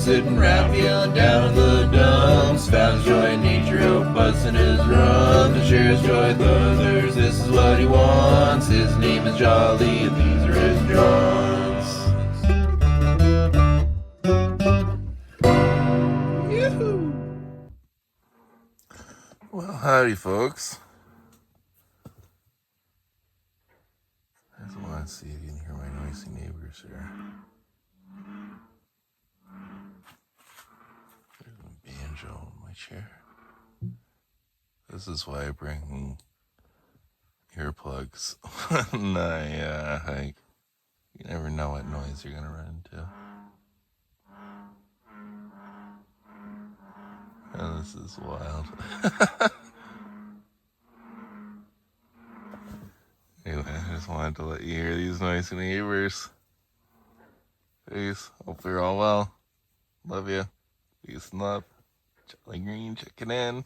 sitting round feeling down in the dumps. Found his joy in nature, out busting his rum to share his joy with others. This is what he wants. His name is Jolly, and these are his jaunts. Yoo-hoo! Well, howdy, folks. I just want to see if you can hear my noisy neighbors here. There's a banjo in my chair. This is why I bring earplugs when I hike. You never know what noise you're gonna run into. Oh, this is wild. Anyway, I just wanted to let you hear these noisy neighbors. Peace. Hope you're all well. Love you. Peace and love. Charlie Green checking in.